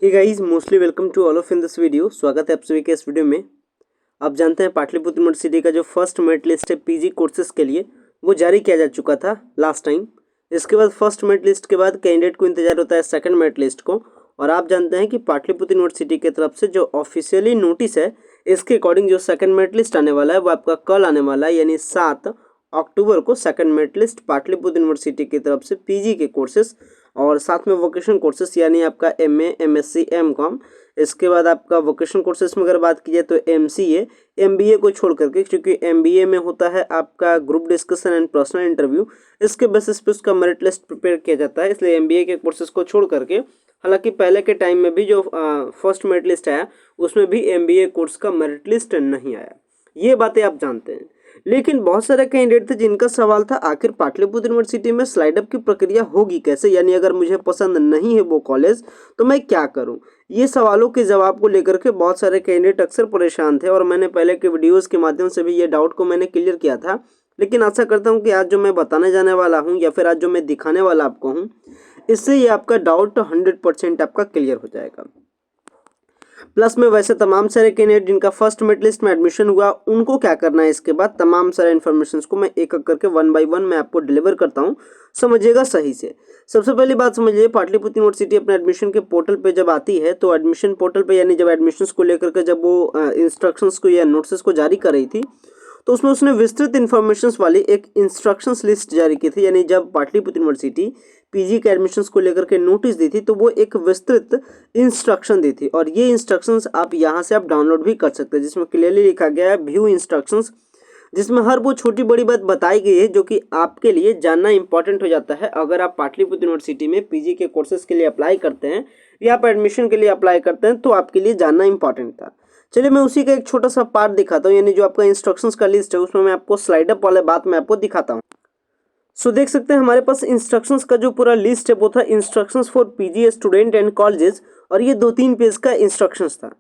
Hey guys, mostly welcome to all of in this video. स्वागत है आप सभी के इस वीडियो में। आप जानते हैं पाटलिपुत्र यूनिवर्सिटी का जो फर्स्ट मेरिट लिस्ट है पीजी कोर्सेज के लिए वो जारी किया जा चुका था लास्ट टाइम। इसके बाद फर्स्ट मेरिट लिस्ट के बाद कैंडिडेट को इंतजार होता है सेकंड मेरिट लिस्ट को। और आप जानते हैं कि पाटलिपुत्र यूनिवर्सिटी की तरफ से जो ऑफिशियली नोटिस है इसके अकॉर्डिंग जो सेकंड मेरिट लिस्ट आने वाला है वो आपका कल आने वाला है, यानी 7 अक्टूबर को second merit list Pataliputra university की तरफ से पीजी के कोर्सेज और साथ में वोकेशनल कोर्सेज यानी आपका एमए, एमएससी, एमकॉम। इसके बाद आपका वोकेशनल कोर्सेज में अगर बात की जाए तो एमसीए, एमबीए को छोड़ करके, क्योंकि एमबीए में होता है आपका group discussion and personal interview, इसके बेसिस पे उसका मेरिट लिस्ट प्रिपेयर किया जाता है। इसलिए एमबीए के कोर्सेज को छोड़ करके, हालांकि पहले के टाइम में भी जो फर्स्ट मेरिट लिस्ट आया उसमें भी एमबीए कोर्स का मेरिट लिस्ट नहीं आया। ये बातें आप जानते हैं। लेकिन बहुत सारे कैंडिडेट थे जिनका सवाल था आखिर पाटलिपुत्र यूनिवर्सिटी में स्लाइड अप की प्रक्रिया होगी कैसे, यानी अगर मुझे पसंद नहीं है वो कॉलेज तो मैं क्या करूं। ये सवालों के जवाब को लेकर के बहुत सारे कैंडिडेट अक्सर परेशान थे और मैंने पहले के वीडियोस के माध्यम से भी ये डाउट को मैंने क्लियर किया था। लेकिन आशा करता हूँ कि आज जो मैं बताने जाने वाला हूँ या फिर आज जो मैं दिखाने वाला आपको हूँ, इससे ये आपका डाउट 100% आपका क्लियर हो जाएगा। प्लस में वैसे तमाम सारे कैंडिडेट जिनका फर्स्ट मेरिट लिस्ट में एडमिशन हुआ उनको क्या करना है, इसके बाद तमाम सारे इन्फॉर्मेशन को मैं एक एक करके 1 बाय 1 मैं आपको डिलीवर करता हूँ, समझिएगा सही से। सबसे पहली बात समझिए, पाटलिपुत्र यूनिवर्सिटी अपने एडमिशन के पोर्टल पे जब आती है तो एडमिशन पोर्टल पे यानी जब एडमिशन्स को लेकर के जब वो इंस्ट्रक्शंस को या नोट्स को जारी कर रही थी तो उसमें उसने विस्तृत इन्फॉर्मेशंस वाली एक इंस्ट्रक्शंस लिस्ट जारी की थी। यानी जब पाटलिपुत्र यूनिवर्सिटी पीजी के एडमिशन्स को लेकर के नोटिस दी थी तो वो एक विस्तृत इंस्ट्रक्शन दी थी और ये इंस्ट्रक्शंस आप यहाँ से आप डाउनलोड भी कर सकते हैं, जिसमें क्लियरली लिखा गया है व्यू इंस्ट्रक्शंस, जिसमें हर वो छोटी बड़ी बात बताई गई है जो कि आपके लिए जानना इंपॉर्टेंट हो जाता है अगर आप पाटलिपुत्र यूनिवर्सिटी में पीजी के कोर्सेज के लिए अप्लाई करते हैं या आप एडमिशन के लिए अप्लाई करते हैं तो आपके लिए जानना इंपॉर्टेंट था। चलिए मैं उसी का एक छोटा सा पार्ट दिखाता हूँ, यानी जो आपका इंस्ट्रक्शंस का लिस्ट है उसमें मैं आपको स्लाइड अप वाले बात मैं आपको दिखाता हूँ। सो देख सकते हैं हमारे पास इंस्ट्रक्शंस का जो पूरा लिस्ट है वो था instructions for PG student and colleges, और ये 2-3 पेज का इंस्ट्रक्शंस था।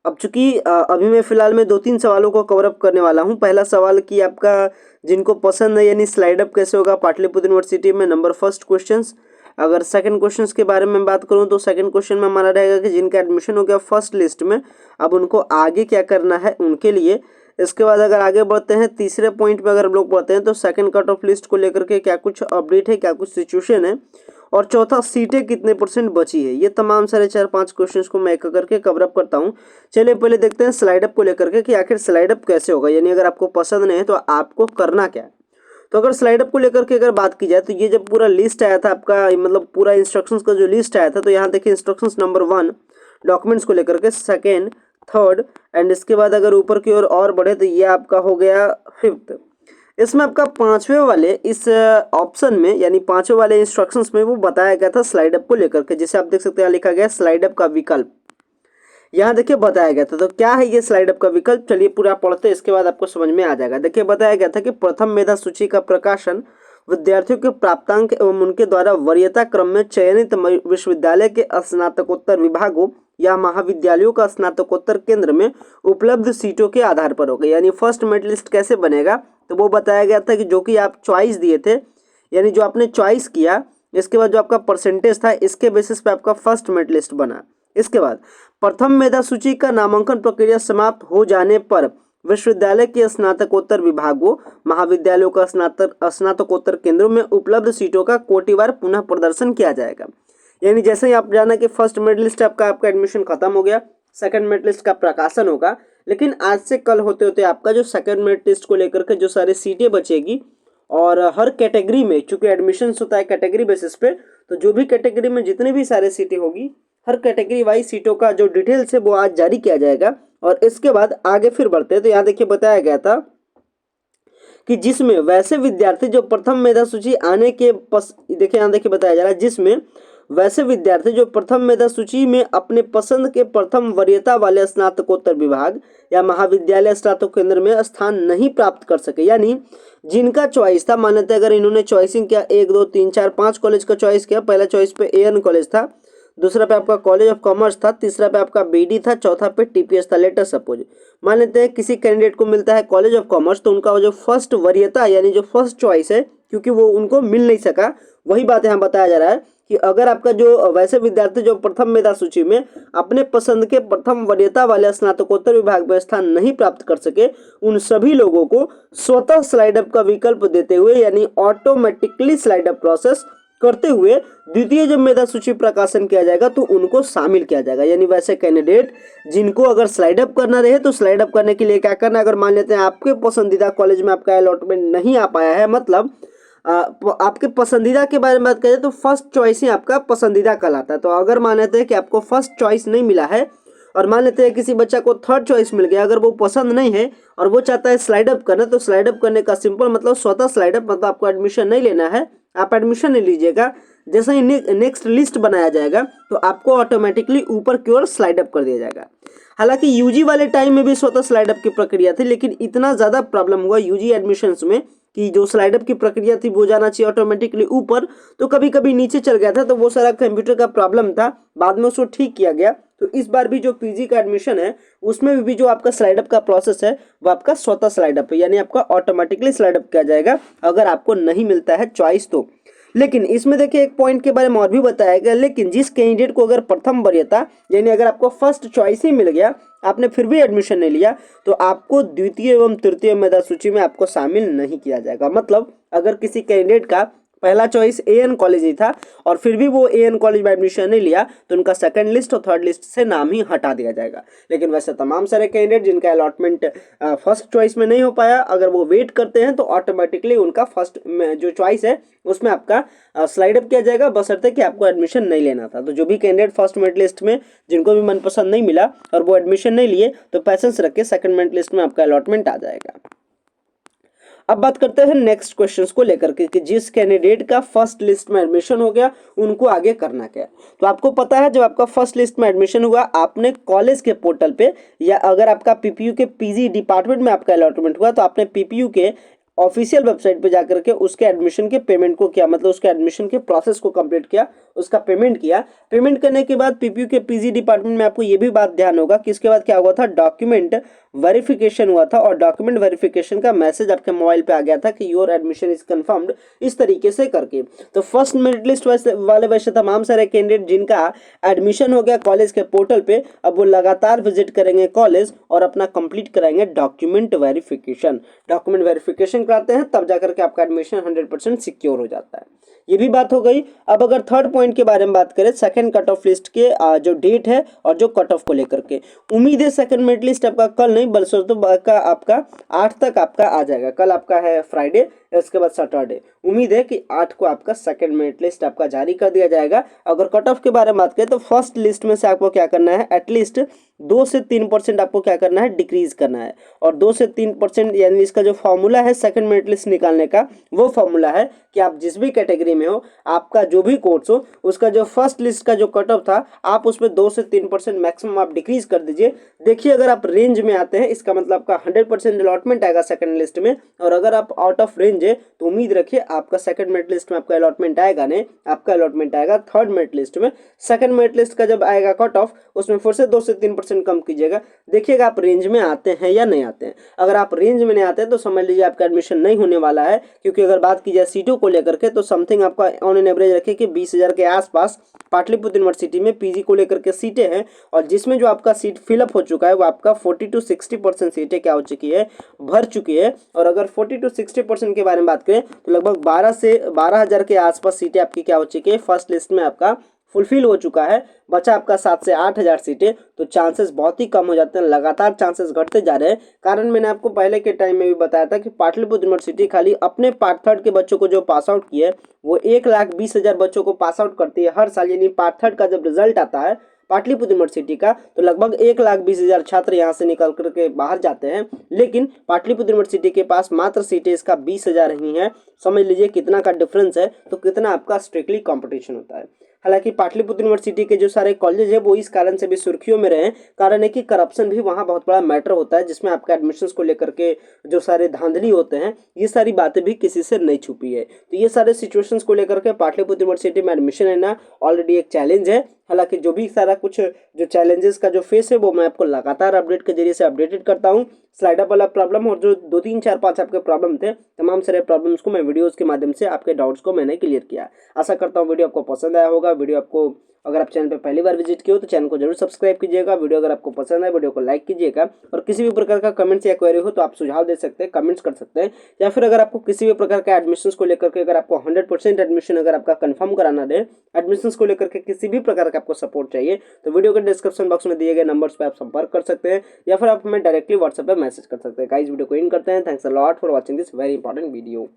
अब चूंकि अभी मैं फिलहाल में 2-3 सवालों को कवर अप करने वाला हूँ। पहला सवाल कि आपका जिनको पसंद है यानी स्लाइड अप कैसे होगा पाटलिपुत्र यूनिवर्सिटी में, नंबर फर्स्ट क्वेश्चंस। अगर सेकंड क्वेश्चंस के बारे में बात करूं तो सेकंड क्वेश्चन में हमारा रहेगा कि जिनका एडमिशन हो गया फर्स्ट लिस्ट में अब उनको आगे क्या करना है उनके लिए। इसके बाद अगर आगे बढ़ते हैं तीसरे पॉइंट पे अगर हम लोग बढ़ते हैं तो सेकंड कट ऑफ लिस्ट को लेकर के क्या कुछ अपडेट है, क्या कुछ सिचुएशन है, और चौथा सीटें कितने % बची है। ये तमाम सारे 4-5 क्वेश्चंस को मैं एक करके कवर अप करता हूँ। चलिए पहले देखते हैं स्लाइड अप को लेकर के कि आखिर स्लाइड अप कैसे होगा, यानी अगर आपको पसंद नहीं है तो आपको करना क्या है। तो अगर स्लाइड अप को लेकर के अगर बात की जाए तो ये जब पूरा लिस्ट आया था आपका, मतलब पूरा इंस्ट्रक्शंस का जो लिस्ट आया था, तो यहाँ देखिए इंस्ट्रक्शंस नंबर 1 डॉक्यूमेंट्स को लेकर के, सेकेंड, थर्ड एंड इसके बाद अगर ऊपर की ओर और बढ़े तो ये आपका हो गया 5th। इसमें आपका 5वें वाले इस ऑप्शन में यानी 5वें वाले इंस्ट्रक्शंस में वो बताया गया था स्लाइड अप को लेकर के, जिसे आप देख सकते हैं लिखा गया स्लाइड अप का विकल्प। यहाँ देखिए बताया गया था, तो क्या है ये स्लाइड अप का विकल्प, चलिए पूरा पढ़ते हैं, इसके बाद आपको समझ में आ जाएगा। देखिए बताया गया था कि प्रथम मेधा सूची का प्रकाशन विद्यार्थियों के प्राप्तांक एवं उनके द्वारा वरीयता क्रम में चयनित विश्वविद्यालय के स्नातकोत्तर विभागों या महाविद्यालयों का स्नातकोत्तर केंद्र में उपलब्ध सीटों के आधार पर होगा। यानी फर्स्ट मेरिट लिस्ट कैसे बनेगा, तो वो बताया गया था कि जो कि आप चॉइस दिए थे, यानी जो आपने चॉइस किया, इसके बाद जो आपका परसेंटेज था, इसके बेसिस पे आपका फर्स्ट मेरिट लिस्ट बना। इसके बाद प्रथम मेधा सूची का नामांकन प्रक्रिया समाप्त हो जाने पर विश्वविद्यालय के स्नातकोत्तर विभागों महाविद्यालयों का स्नातकोत्तर केंद्रों में उपलब्ध सीटों का कोटिवार पुनः प्रदर्शन किया जाएगा। यानी जैसे ही आप जाना कि फर्स्ट मेरिट लिस्ट आपका एडमिशन खत्म हो गया, सेकंड मेरिट लिस्ट का प्रकाशन होगा, लेकिन आज से कल होते होते आपका जो सेकंड मेरिट लिस्ट को लेकर के जो सारी सीटें बचेगी, और हर कैटेगरी में चूंकि एडमिशन होता है कैटेगरी बेसिस पे, तो जो भी कैटेगरी में जितने भी सारे सीटें होगी हर कैटेगरी वाइज सीटों का जो डिटेल्स है वो आज जारी किया जाएगा। और इसके बाद आगे फिर बढ़ते हैं तो यहाँ देखिए बताया गया था कि जिसमें वैसे विद्यार्थी जो प्रथम मेधा सूची आने के देखिए यहाँ देखिए बताया जा रहा है, जिसमें वैसे विद्यार्थी जो प्रथम मेधा सूची में अपने पसंद के प्रथम वरीयता वाले स्नातकोत्तर विभाग या महाविद्यालय स्नातक केंद्र में स्थान नहीं प्राप्त कर सके, यानी जिनका चॉइस था, मान लेते अगर इन्होंने चॉइसिंग किया 1 2 3 4 5 कॉलेज का चॉइस किया, पहला चॉइस पे एएन कॉलेज था, दूसरा पे आपका कॉलेज ऑफ कॉमर्स था, तीसरा पे आपका बीडी था, चौथा पे टीपीएस था। लेटर सपोज मान लेते हैं किसी कैंडिडेट को मिलता है कॉलेज ऑफ कॉमर्स, तो उनका जो फर्स्ट वरीयता यानी जो फर्स्ट चॉइस है, क्योंकि वो उनको मिल नहीं सका, वही बात यहाँ बताया जा रहा है कि अगर आपका जो वैसे विद्यार्थी जो प्रथम मेधा सूची में अपने पसंद के प्रथम वरीयता वाले स्नातकोत्तर विभाग में स्थान नहीं प्राप्त कर सके, उन सभी लोगों को स्वतः स्लाइड अप का विकल्प देते हुए यानी ऑटोमेटिकली स्लाइड अप प्रोसेस करते हुए द्वितीय जब मेधा सूची प्रकाशन किया जाएगा तो उनको शामिल किया जाएगा। यानी वैसे कैंडिडेट जिनको अगर स्लाइड अप करना रहे तो स्लाइड अप करने के लिए क्या करना है, अगर मान लेते हैं आपके पसंदीदा कॉलेज में आपका अलॉटमेंट नहीं आ पाया है, मतलब आपके पसंदीदा के बारे में बात करें तो फर्स्ट चॉइस ही आपका पसंदीदा कहलाता है। तो अगर मान लेते हैं कि आपको फर्स्ट चॉइस नहीं मिला है और मान लेते हैं किसी बच्चा को थर्ड चॉइस मिल गया, अगर वो पसंद नहीं है और वो चाहता है स्लाइड अप करना, तो स्लाइड अप करने का सिंपल मतलब स्वतः स्लाइड अप, मतलब आपको एडमिशन नहीं लेना है, आप एडमिशन नहीं लीजिएगा। जैसे ही नेक्स्ट लिस्ट बनाया जाएगा तो आपको ऑटोमेटिकली ऊपर की ओर स्लाइड अप कर दिया जाएगा। हालांकि यूजी वाले टाइम में भी स्वतः स्लाइड अप की प्रक्रिया थी, लेकिन इतना ज़्यादा प्रॉब्लम हुआ यूजी एडमिशन्स में कि जो स्लाइड अप की प्रक्रिया थी वो जाना चाहिए ऑटोमेटिकली ऊपर, तो कभी कभी नीचे चल गया था, तो वो सारा कंप्यूटर का प्रॉब्लम था, बाद में उसको ठीक किया गया। तो इस बार भी जो पीजी का एडमिशन है उसमें भी जो आपका स्लाइड अप का प्रोसेस है वो आपका स्वतः स्लाइड अप है, यानी आपका ऑटोमेटिकली स्लाइड अप किया जाएगा अगर आपको नहीं मिलता है चॉइस तो। लेकिन इसमें देखिए एक पॉइंट के बारे में और भी बताया गया, लेकिन जिस कैंडिडेट को अगर प्रथम वरीयता यानी अगर आपको फर्स्ट चॉइस ही मिल गया, आपने फिर भी एडमिशन नहीं लिया, तो आपको द्वितीय एवं तृतीय मेधा सूची में आपको शामिल नहीं किया जाएगा। मतलब अगर किसी कैंडिडेट का पहला चॉइस एएन कॉलेज ही था और फिर भी वो एएन कॉलेज में एडमिशन नहीं लिया, तो उनका सेकंड लिस्ट और थर्ड लिस्ट से नाम ही हटा दिया जाएगा। लेकिन वैसे तमाम सारे कैंडिडेट जिनका अलॉटमेंट फर्स्ट चॉइस में नहीं हो पाया, अगर वो वेट करते हैं तो ऑटोमेटिकली उनका फर्स्ट जो चॉइस है उसमें आपका स्लाइड अप किया जाएगा, बशर्ते कि आपको एडमिशन नहीं लेना था। तो जो भी कैंडिडेट फर्स्ट मेरिट लिस्ट में जिनको भी मनपसंद नहीं मिला और वो एडमिशन नहीं लिए, तो पैसेंस रख के सेकंड मेरिट लिस्ट में आपका अलॉटमेंट आ जाएगा। अब बात करते हैं नेक्स्ट क्वेश्चंस को लेकर के कि जिस कैंडिडेट का फर्स्ट लिस्ट में एडमिशन हो गया उनको आगे करना क्या है। तो आपको पता है जब आपका फर्स्ट लिस्ट में एडमिशन हुआ, आपने कॉलेज के पोर्टल पे या अगर आपका पीपीयू के पीजी डिपार्टमेंट में आपका अलॉटमेंट हुआ तो आपने पीपीयू के ऑफिशियल वेबसाइट पे जाकर के उसके एडमिशन के पेमेंट को किया, मतलब उसके एडमिशन के प्रोसेस को कंप्लीट किया, उसका पेमेंट किया। पेमेंट करने के बाद पीपीयू के पीजी डिपार्टमेंट में आपको ये भी बात ध्यान होगा कि इसके बाद क्या हुआ था, डॉक्यूमेंट वेरिफिकेशन हुआ था और डॉक्यूमेंट वेरिफिकेशन का मैसेज आपके मोबाइल पे आ गया था कि योर एडमिशन इज कंफर्म्ड, इस तरीके से करके। तो फर्स्ट मेरिट लिस्ट वाले वैसे तमाम सारे कैंडिडेट जिनका एडमिशन हो गया कॉलेज के पोर्टल पे, अब वो लगातार विजिट करेंगे कॉलेज और अपना कंप्लीट कराएंगे डॉक्यूमेंट वेरिफिकेशन। डॉक्यूमेंट वेरिफिकेशन कराते हैं तब जाकर के आपका एडमिशन 100% सिक्योर हो जाता है। ये भी बात हो गई। अब अगर थर्ड पॉइंट के बारे में बात करें, सेकंड कट ऑफ लिस्ट के जो डेट है और जो कट ऑफ को लेकर के, उम्मीद है सेकंड मेरिट लिस्ट आपका कल नहीं बल्कि तो आपका 8 तक आपका आ जाएगा। कल आपका है फ्राइडे, इसके बाद सैटरडे। उम्मीद है कि 8 को आपका सेकंड मेरिट लिस्ट आपका जारी कर दिया जाएगा। अगर कट ऑफ के बारे में बात करें तो फर्स्ट लिस्ट में से आपको क्या करना है, एटलीस्ट 2 से 3% आपको क्या करना है, डिक्रीज करना है। और 2 से 3% यानी इसका जो फॉर्मूला है सेकंड मेरिट लिस्ट निकालने का, वो फॉर्मूला है कि आप जिस भी कैटेगरी में हो, आपका जो भी कोर्स हो, उसका जो फर्स्ट लिस्ट का जो कट ऑफ था, आप उसमें 2 से 3% मैक्सिमम आप डिक्रीज कर दीजिए। देखिए अगर आप रेंज में आते हैं, इसका मतलब आपका 100% अलॉटमेंट आएगा सेकंड लिस्ट में, और अगर आप आउट ऑफ रेंज है तो उम्मीद रखिए आपका सेकंड मेरिट लिस्ट में आपका अलॉटमेंट आएगा नहीं, आपका अलॉटमेंट आएगा थर्ड मेरिट लिस्ट में। सेकंड मेरिट लिस्ट का जब आएगा कट ऑफ, उसमें फिर से 2 से 3% कम कीजिएगा। देखिएगा आप रेंज में आते हैं या नहीं आते हैं। अगर आप रेंज में नहीं आते हैं तो समझ लीजिए आपका एडमिशन नहीं होने वाला है, क्योंकि अगर बात की जाए सीटों को लेकर के तो समथिंग आपका ऑन एन एवरेज रखे कि 20,000 के आसपास पाटलिपुत्र यूनिवर्सिटी में पीजी को लेकर के सीटें हैं, और जिसमें जो आपका सीट फिलअप हो चुका है वो आपका 40 to 60% सीटें क्या हो चुकी है, भर चुकी है। और अगर 40 to 60% के बारे में बात करें तो लगभग 12 से 12,000 के आसपास सीटें आपकी क्या हो चुकी है, फर्स्ट लिस्ट में आपका फुलफिल हो चुका है। बचा आपका 7 से 8,000 सीटें, तो चांसेस बहुत ही कम हो जाते हैं, लगातार चांसेस घटते जा रहे हैं। कारण मैंने आपको पहले के टाइम में भी बताया था कि पाटलिपुत्र यूनिवर्सिटी खाली अपने पार्ट थर्ड के बच्चों को जो पास आउट किए, वो 1,20,000 बच्चों को पास आउट करती है हर साल। यानी पार्ट थर्ड का जब रिजल्ट आता है पाटलिपुत्र यूनिवर्सिटी का, तो लगभग 1,20,000 छात्र यहाँ से निकल करके बाहर जाते हैं, लेकिन पाटलिपुत्र यूनिवर्सिटी के पास मात्र सीटें इसका 20,000 ही हैं। समझ लीजिए कितना का डिफरेंस है, तो कितना आपका स्ट्रिक्टली कंपटीशन होता है। हालांकि पाटलिपुत्र यूनिवर्सिटी के जो सारे कॉलेज है वो इस कारण से भी सुर्खियों में रहे, कारण है कि करप्शन भी वहाँ बहुत बड़ा मैटर होता है, जिसमें आपका एडमिशन्स को लेकर के जो सारे धांधली होते हैं, ये सारी बातें भी किसी से नहीं छुपी है। तो ये सारे सिचुएशंस को लेकर के पाटलिपुत्र यूनिवर्सिटी में एडमिशन लेना ऑलरेडी एक चैलेंज है, हालांकि जो भी सारा कुछ जो चैलेंजेस का जो फेस है वो मैं आपको लगातार अपडेट के जरिए से अपडेटेड करता हूँ। स्लाइड अप वाला प्रॉब्लम और जो 2 3 4 5 आपके प्रॉब्लम थे, तमाम सारे प्रॉब्लम्स को मैं वीडियोस के माध्यम से आपके डाउट्स को मैंने क्लियर किया। आशा करता हूँ वीडियो आपको पसंद आया होगा। वीडियो आपको, अगर आप चैनल पे पहली बार विजिट किए हो तो चैनल को जरूर सब्सक्राइब कीजिएगा। वीडियो अगर आपको पसंद आए वीडियो को लाइक कीजिएगा, और किसी भी प्रकार का कमेंट्स या क्वेरी हो तो आप सुझाव दे सकते हैं, कमेंट्स कर सकते हैं, या फिर अगर आपको किसी भी प्रकार का एडमिशन्स को लेकर के, अगर आपको 100% एडमिशन अगर आपका कंफर्म कराना है, एडमिशन्स को लेकर के किसी भी प्रकार का आपको सपोर्ट चाहिए, तो वीडियो के डिस्क्रिप्शन बॉक्स में दिए गए नंबर्स पे आप संपर्क कर सकते हैं, या फिर आप हमें डायरेक्टली व्हाट्सएप पे मैसेज कर सकते हैं। गाइस वीडियो को इन करते हैं। Thanks a lot for watching this very important video.